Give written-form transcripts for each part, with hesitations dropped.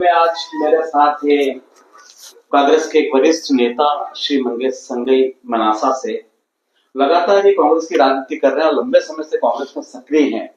में आज मेरे साथ है कांग्रेस के एक वरिष्ठ नेता श्री मंगेश संजय मनासा से लगातार ये कांग्रेस की राजनीति कर रहे हैं और लंबे समय से कांग्रेस में सक्रिय हैं।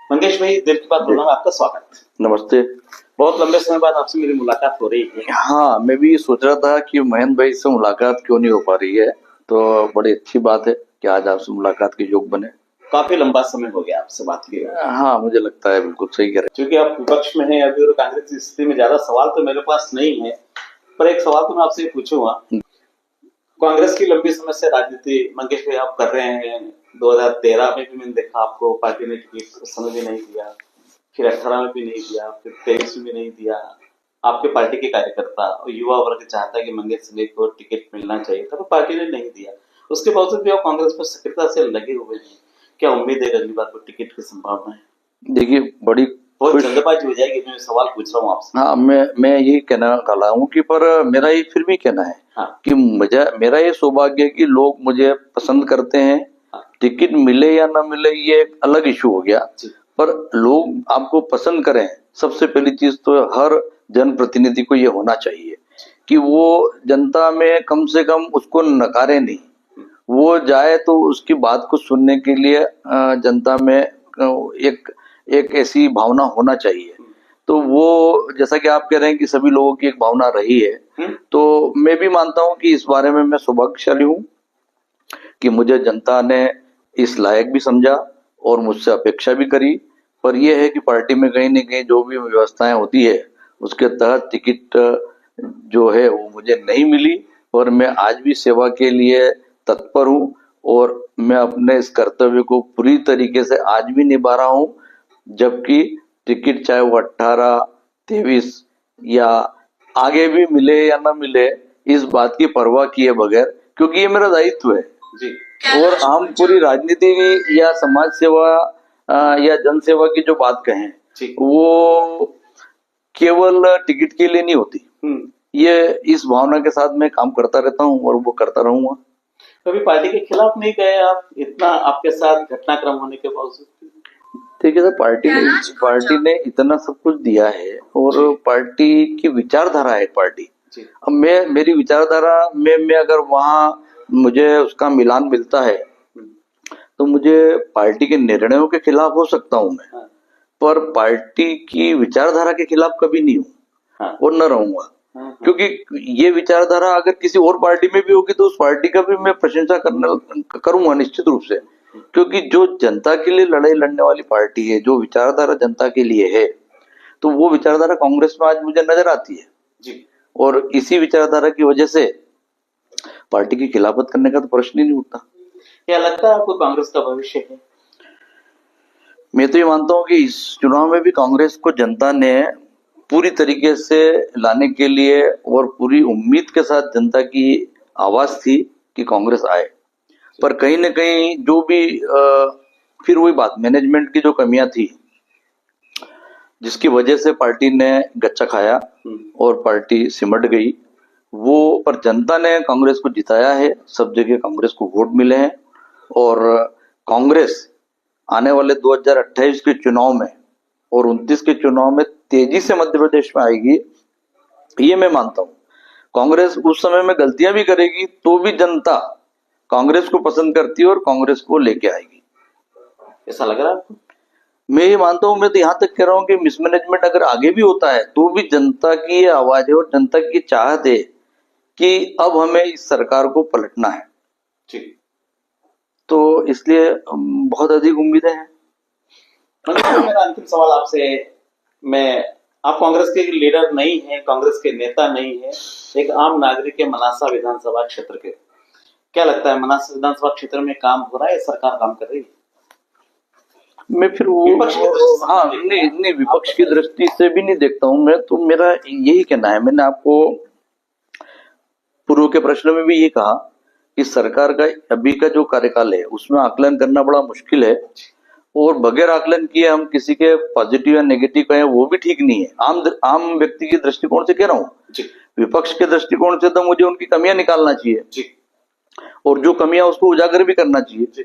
मंगेश भाई, दिल की बात बोलना में आपका स्वागत। नमस्ते। बहुत लंबे समय बाद आपसे मेरी मुलाकात हो रही है। हाँ, मैं भी सोच रहा था कि महेंद्र भाई से मुलाकात क्यों नहीं हो पा रही है, तो बड़ी अच्छी बात है कि आज आपसे मुलाकात के योग बने। काफी लंबा समय हो गया आपसे बात किए। हाँ, मुझे लगता है बिल्कुल सही कह रहे हैं। क्योंकि आप विपक्ष में हैं अभी और कांग्रेस की स्थिति में ज्यादा सवाल तो मेरे पास नहीं है, पर एक सवाल तो मैं आपसे पूछूंगा। कांग्रेस की लंबी समय से राजनीति मंगेश भाई आप कर रहे हैं। 2013 में भी मैंने देखा आपको पार्टी ने टिकट उस समय भी नहीं दिया, फिर 18 में भी नहीं दिया, फिर 23 में भी नहीं दिया। आपके पार्टी के कार्यकर्ता और युवा वर्ग चाहता है कि मंगेश संजय को टिकट मिलना चाहिए था, तो पार्टी ने नहीं दिया। उसके बावजूद भी आप कांग्रेस पर सक्रियता से लगे हुए हैं। क्या उम्मीद है अगली बार को टिकट की संभावना है? देखिए, बड़ी बहुत जल्दबाजी हो जाएगी, मैं सवाल पूछ रहा हूँ आपसे। हाँ, मैं यही कहना वाला हूँ कि पर मेरा ये फिर भी कहना है कि मेरा ये सौभाग्य है कि लोग मुझे पसंद करते हैं। टिकट मिले या ना मिले ये एक अलग इशू हो गया, पर लोग आपको पसंद करें, सबसे पहली चीज तो हर जनप्रतिनिधि को ये होना चाहिए कि वो जनता में कम से कम उसको नकारे नहीं, वो जाए तो उसकी बात को सुनने के लिए जनता में एक ऐसी भावना होना चाहिए। तो वो जैसा कि आप कह रहे हैं कि सभी लोगों की एक भावना रही है, तो मैं भी मानता हूं कि इस बारे में मैं सौभाग्यशाली हूं कि मुझे जनता ने इस लायक भी समझा और मुझसे अपेक्षा भी करी। पर यह है कि पार्टी में कहीं न कहीं जो भी व्यवस्थाएं होती है उसके तहत टिकट जो है वो मुझे नहीं मिली, और मैं आज भी सेवा के लिए तत्पर हूँ और मैं अपने इस कर्तव्य को पूरी तरीके से आज भी निभा रहा हूँ। जबकि टिकट चाहे वो 18, 23 या आगे भी मिले या ना मिले, इस बात की परवाह किए बगैर, क्योंकि ये मेरा दायित्व है जी। और हम पूरी राजनीति या समाज सेवा या जन सेवा की जो बात कहें वो केवल टिकट के लिए नहीं होती। ये इस भावना के साथ मैं काम करता रहता हूँ और वो करता रहूंगा। कभी पार्टी के खिलाफ नहीं गए आप, इतना आपके साथ घटनाक्रम होने के बावजूद? देखिए सर, पार्टी ने इतना सब कुछ दिया है और पार्टी की विचारधारा है पार्टी। अब मेरी विचारधारा में मैं अगर वहां मुझे उसका मिलान मिलता है तो मुझे पार्टी के निर्णयों के खिलाफ हो सकता हूं मैं, पर पार्टी की विचारधारा के खिलाफ कभी नहीं हूं और न रहूंगा। क्योंकि ये विचारधारा अगर किसी और पार्टी में भी होगी तो उस पार्टी का भी मैं प्रशंसा करूंगा निश्चित रूप से, क्योंकि जो जनता के लिए लड़ाई लड़ने वाली पार्टी है, जो विचारधारा जनता के लिए है, तो वो विचारधारा कांग्रेस में आज मुझे नजर आती है जी। और इसी विचारधारा की वजह से पार्टी की खिलाफत करने का तो प्रश्न ही नहीं उठता। क्या लगता है आपको कांग्रेस का भविष्य है? मैं तो ये मानता हूँ कि इस चुनाव में भी कांग्रेस को जनता ने पूरी तरीके से लाने के लिए और पूरी उम्मीद के साथ जनता की आवाज थी कि कांग्रेस आए, पर कहीं न कहीं जो भी फिर वही बात, मैनेजमेंट की जो कमियां थी जिसकी वजह से पार्टी ने गच्चा खाया और पार्टी सिमट गई, वो पर जनता ने कांग्रेस को जिताया है। सब जगह कांग्रेस को वोट मिले हैं और कांग्रेस आने वाले 2028 के चुनाव में और 29 के चुनाव में तेजी से मध्य प्रदेश में आएगी, ये मैं मानता हूं। कांग्रेस उस समय में गलतियां भी करेगी तो भी जनता कांग्रेस को पसंद करती है और कांग्रेस को लेके आएगी। ऐसा लग रहा है आपको? मैं ये मानता हूं, मैं तो यहां तक कह रहा हूं कि मिसमैनेजमेंट अगर आगे भी होता है तो भी जनता की ये आवाज है और जनता की चाहत है कि अब हमें इस सरकार को पलटना है जी। तो इसलिए बहुत अधिक उम्मीदें हैं। मेरा अंतिम सवाल आपसे, आप कांग्रेस के लीडर नहीं हैं, कांग्रेस के नेता नहीं हैं, एक आम नागरिक के मनासा विधानसभा क्षेत्र के, क्या लगता है मनासा विधानसभा क्षेत्र में काम हो रहा है, सरकार काम कर रही है? मैं फिर वो नहीं विपक्ष की दृष्टि से भी नहीं देखता हूं मैं, तो मेरा यही कहना है, मैंने आपको पूर्व के प्रश्न में भी ये कहा कि सरकार का अभी का जो कार्यकाल है उसमें आकलन करना बड़ा मुश्किल है, और बगैर आकलन किए हम किसी के पॉजिटिव या नेगेटिव कहें वो भी ठीक नहीं है। आम व्यक्ति के दृष्टिकोण से कह रहा हूँ, विपक्ष के दृष्टिकोण से तो मुझे उनकी कमियां निकालना चाहिए जी, और जो कमियां उसको उजागर भी करना चाहिए।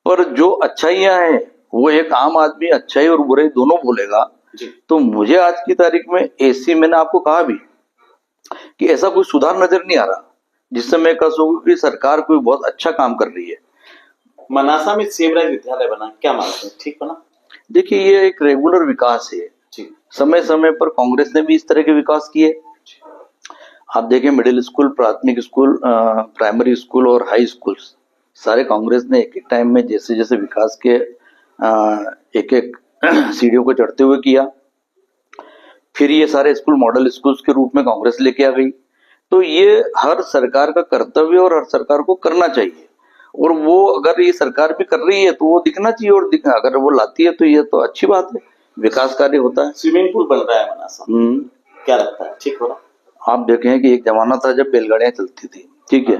पर जो अच्छाइयां हैं वो एक आम आदमी अच्छाई और बुराई दोनों बोलेगा, जी। तो मुझे आज की तारीख में ऐसी, मैंने आपको कहा भी कि ऐसा कोई सुधार नजर नहीं आ रहा जिससे मैं कह सकूं कि सरकार कोई बहुत अच्छा काम कर रही है। मनासा में सेवराज विद्यालय बना, क्या मानते हैं, ठीक बना? देखिए, ये एक रेगुलर विकास है। जी। समय समय पर कांग्रेस ने भी इस तरह के विकास किए। आप देखें, मिडिल स्कूल, प्राथमिक स्कूल, प्राइमरी स्कूल और हाई स्कूल सारे कांग्रेस ने एक एक टाइम में जैसे जैसे विकास के एक एक सीढ़ियों को चढ़ते हुए किया। फिर ये सारे स्कूल मॉडल स्कूल्स के रूप में कांग्रेस लेके आ गई। तो ये हर सरकार का कर्तव्य और हर सरकार को करना चाहिए, और वो अगर ये सरकार भी कर रही है तो वो दिखना चाहिए, और अगर वो लाती है तो ये तो अच्छी बात है, विकास कार्य होता है। स्विमिंग पूल बन रहा है मनासा, क्या लगता है, ठीक हो रहा? आप देखें कि एक जमाना था जब बैलगाड़ियां चलती थी, ठीक है,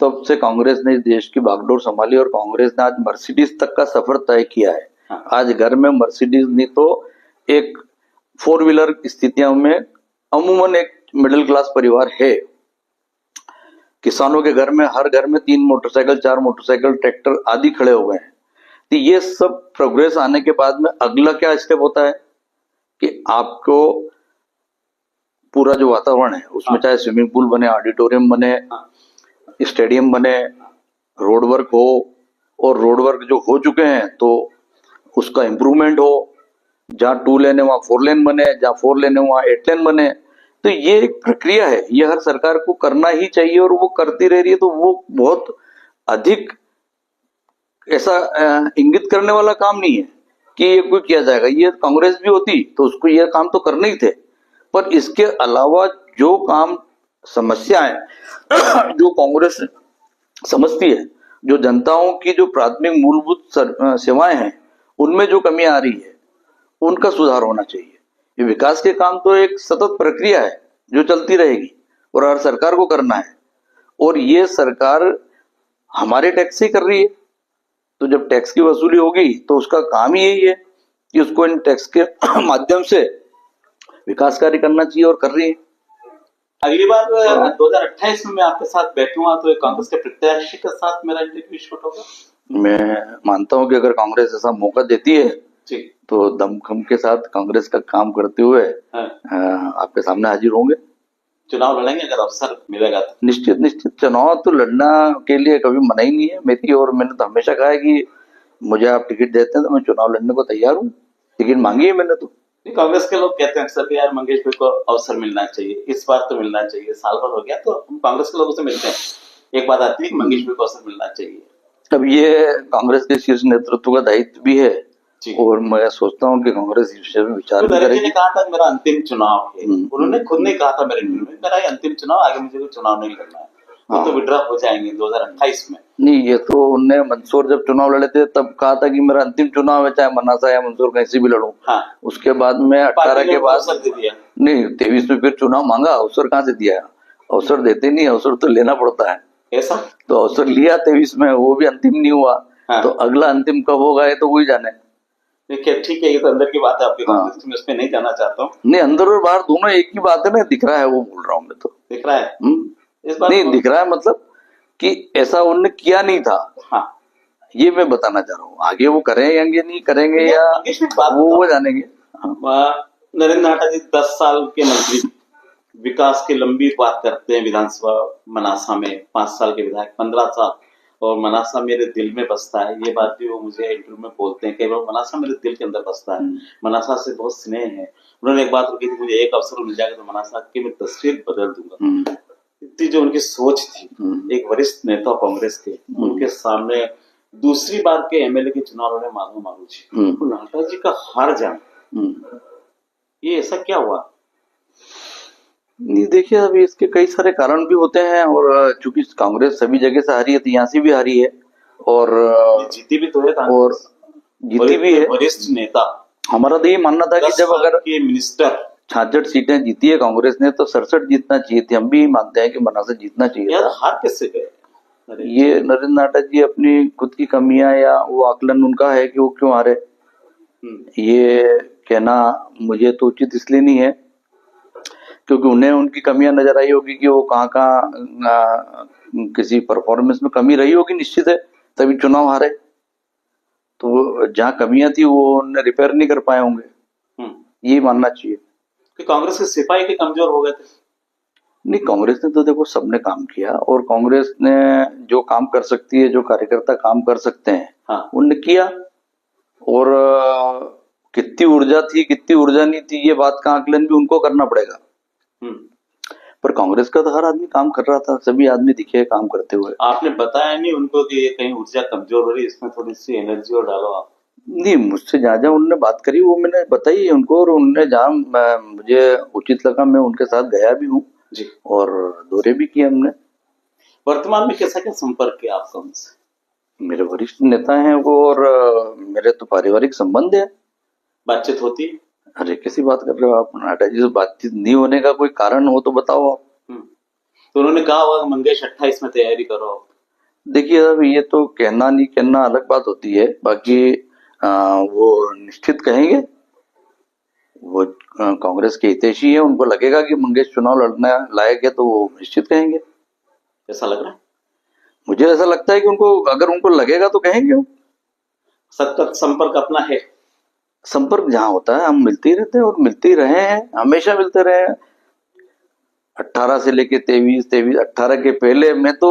तब से कांग्रेस ने इस देश की बागडोर संभाली और कांग्रेस ने आज मर्सिडीज तक का सफर तय किया है। आज घर में मर्सिडीज नहीं तो एक 4 व्हीलर स्थितियों में अमूमन एक मिडिल क्लास परिवार है। किसानों के घर में, हर घर में 3 मोटरसाइकिल, 4 मोटरसाइकिल, ट्रैक्टर आदि खड़े हो गए हैं। तो ये सब प्रोग्रेस आने के बाद में अगला क्या स्टेप होता है कि आपको पूरा जो वातावरण है उसमें चाहे स्विमिंग पूल बने, ऑडिटोरियम बने, स्टेडियम बने, रोड वर्क हो, और रोड वर्क जो हो चुके हैं तो उसका इम्प्रूवमेंट हो। जहाँ 2 लेन है वहां 4 लेन बने, जहाँ 4 लेन है वहां 8 लेन बने। तो ये एक प्रक्रिया है, ये हर सरकार को करना ही चाहिए और वो करती रह रही है। तो वो बहुत अधिक ऐसा इंगित करने वाला काम नहीं है कि ये कोई किया जाएगा। ये कांग्रेस भी होती तो उसको ये काम तो करने ही थे, पर इसके अलावा जो काम, समस्याएं जो कांग्रेस समझती है, जो जनताओं की जो प्राथमिक मूलभूत सेवाएं हैं उनमें जो कमियां आ रही है उनका सुधार होना चाहिए। ये विकास के काम तो एक सतत प्रक्रिया है जो चलती रहेगी और हर सरकार को करना है, और ये सरकार हमारे टैक्स से कर रही है। तो जब टैक्स की वसूली होगी तो उसका काम ही यही है कि उसको इन टैक्स के माध्यम से विकास कार्य करना चाहिए, और कर रही है। अगली बार 2028 में मैं आपके साथ बैठूंगा तो कांग्रेस के प्रत्याशी के साथ मेरा इंटरव्यू शूट होगा। मैं मानता हूं कि अगर कांग्रेस ऐसा मौका देती है जी, तो दमखम के साथ कांग्रेस का काम करते हुए आपके सामने हाजिर होंगे। चुनाव लड़ेंगे अगर अवसर मिलेगा तो? निश्चित निश्चित, चुनाव तो लड़ना के लिए कभी मना ही नहीं है मेरी, और मैंने तो हमेशा कहा है कि मुझे आप टिकट देते हैं तो मैं चुनाव लड़ने को तैयार हूँ। टिकट मांगी है मैंने तो। कांग्रेस के लोग कहते हैं अक्सर यार मंगेश भाई को अवसर मिलना चाहिए, इस बार तो मिलना चाहिए, साल भर हो गया तो कांग्रेस के लोगों से मिलते हैं, एक बात आती है कि मंगेश भाई को अवसर मिलना चाहिए। अब ये कांग्रेस के शीर्ष नेतृत्व का दायित्व भी है, और मैं सोचता हूँ कि कांग्रेस इस विषय में विचार भी करेगी। ने कहा था मेरा अंतिम चुनाव है, उन्होंने खुद ने कहा था मेरे इंटरव्यू में मेरा ये अंतिम चुनाव, आगे मुझे कोई चुनाव नहीं लड़ना है। वो तो विड्रॉ हो जाएंगे 2028 में। नहीं, ये तो उनने मंसूर जब चुनाव लड़े थे तब कहा था कि मेरा अंतिम चुनाव है, चाहे मनासा या मंसूर कहीं से भी लड़ूं। उसके बाद में 18 के बाद नहीं, 23 में फिर चुनाव मांगा, अवसर कहाँ से दिया? अवसर देते नहीं, अवसर तो लेना पड़ता है। ऐसा तो अवसर लिया 23 में, वो भी अंतिम नहीं हुआ। तो अगला अंतिम कब होगा ये तो वही जाने। देखिए ठीक है, ये तो अंदर की बात है आपकी कांग्रेस में, उसमें नहीं जाना चाहता हूँ। नहीं, अंदर और बाहर दोनों एक ही बात है ना, दिख रहा है वो बोल रहा हूँ मैं तो। दिख रहा है इस बात नहीं दिख रहा है, मतलब कि ऐसा उन्होंने किया नहीं था। ये मैं बताना चाह रहा हूँ। आगे वो करेंगे नहीं करेंगे या वो जानेंगे। नरेंद्र नाटा जी 10 साल के मंत्री, विकास की लंबी बात करते हैं विधानसभा मनासा में, 5 साल के विधायक, 15 साल, और मनासा मेरे दिल में बसता है। ये बात भी वो मुझे इंटरव्यू में बोलते हैं, केवल मनासा मेरे दिल के अंदर बसता है, मनासा से बहुत स्नेह है। उन्होंने एक बात की थी, मुझे एक अवसर मिल जाएगा तो मनासा की मैं तस्वीर बदल दूंगा। इतनी जो उनकी सोच थी, एक वरिष्ठ नेता कांग्रेस के, उनके सामने दूसरी बार के एमएलए के चुनाव में माधव मारू जी, नाटा जी का हार जाना, ये ऐसा क्या हुआ? नहीं, देखिए अभी इसके कई सारे कारण भी होते हैं, और चूंकि कांग्रेस सभी जगह से हारी है तो यहाँ से भी हारी है, और जीती भी तो है, और जीती भी है। वरिष्ठ नेता, हमारा तो ये मानना था कि जब अगर मिनिस्टर 66 सीटें जीती है कांग्रेस ने तो 67 जीतना चाहिए थी। हम भी मानते हैं कि मनासा जीतना चाहिए था। हार किससे गए? ये नरेंद्र नाटा जी अपनी खुद की कमियां या वो आकलन उनका है कि वो क्यों हारे, ये कहना मुझे तो उचित इसलिए नहीं है क्योंकि उन्हें उनकी कमियां नजर आई होगी कि वो कहाँ किसी परफॉर्मेंस में कमी रही होगी, निश्चित है, तभी चुनाव हारे। तो जहाँ कमियां थी वो उन्हें रिपेयर नहीं कर पाए होंगे, ये मानना चाहिए कि कांग्रेस के सिपाही के कमजोर हो गए थे। नहीं, कांग्रेस ने तो देखो सबने काम किया, और कांग्रेस ने जो काम कर सकती है, जो कार्यकर्ता काम कर सकते हैं, हाँ। उनने किया। और कितनी ऊर्जा थी कितनी ऊर्जा नहीं थी, ये बात का आकलन भी उनको करना पड़ेगा। पर कांग्रेस का तो हर आदमी काम कर रहा था, सभी आदमी दिखे काम करते हुए। आपने बताया नहीं उनको कि ये कहीं ऊर्जा कमजोर हो रही है, इसमें थोड़ी सी एनर्जी और डालो आप? नहीं, मुझसे जहाँ जहाँ उन्होंने बात करी वो मैंने बताई है उनको, और उन्होंने जहाँ मुझे उचित लगा मैं उनके साथ गया भी हूँ जी, और दौरे भी किए हमने। वर्तमान में कैसा क्या संपर्क किया आपका उनसे? मेरे वरिष्ठ नेता हैं वो, और मेरे तो पारिवारिक संबंध है। बातचीत होती है? अरे कैसी बात कर रहे हो आप नाटा जी, बातचीत नहीं होने का कोई कारण हो तो बताओ आप। तो उन्होंने कहा होगा मंगेश 28 में तैयारी करो। देखिए अब ये तो कहना नहीं कहना अलग बात होती है, बाकी वो निश्चित कहेंगे, वो कांग्रेस के हितैषी है, उनको लगेगा कि मंगेश चुनाव लड़ने लायक है तो वो निश्चित कहेंगे। ऐसा लग रहा है? मुझे ऐसा लगता है कि उनको, अगर उनको लगेगा तो कहेंगे वो। सतत संपर्क अपना है? संपर्क जहाँ होता है हम मिलते ही रहते हैं, और मिलते ही रहे हैं, हमेशा मिलते रहे हैं। 18 से लेके 23, 18 के पहले मैं तो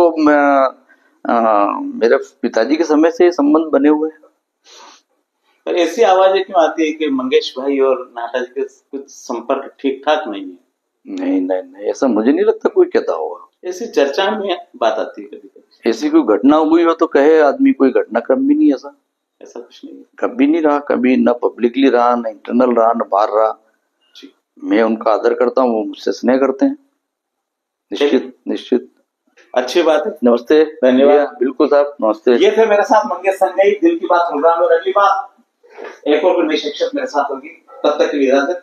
मेरे पिताजी के समय से संबंध बने हुए हैं। पर ऐसी आवाजें क्यों आती है कि मंगेश भाई और नाटा जी के कुछ संपर्क ठीक ठाक नहीं है? नहीं नहीं नहीं, ऐसा मुझे नहीं लगता कोई कहता होगा। ऐसी चर्चा में बात आती है कभी कभी। ऐसी कोई घटना हुई हो तो कहे आदमी, कोई घटनाक्रम भी नहीं ऐसा। ऐसा कुछ नहीं है? कभी नहीं रहा, कभी ना पब्लिकली रहा, ना इंटरनल रहा, ना बाहर रहा। मैं उनका आदर करता हूँ, वो मुझसे स्नेह करते हैं। निश्चित निश्चित। अच्छी बात है। नमस्ते, धन्यवाद। बिल्कुल साहब, नमस्ते। ये थे मेरे साथ मंगेश संजय, दिल की बात प्रोग्राम में। अगली बार एक और नई शिक्षक मेरे साथ होगी, तब तक के लिए इजाजत।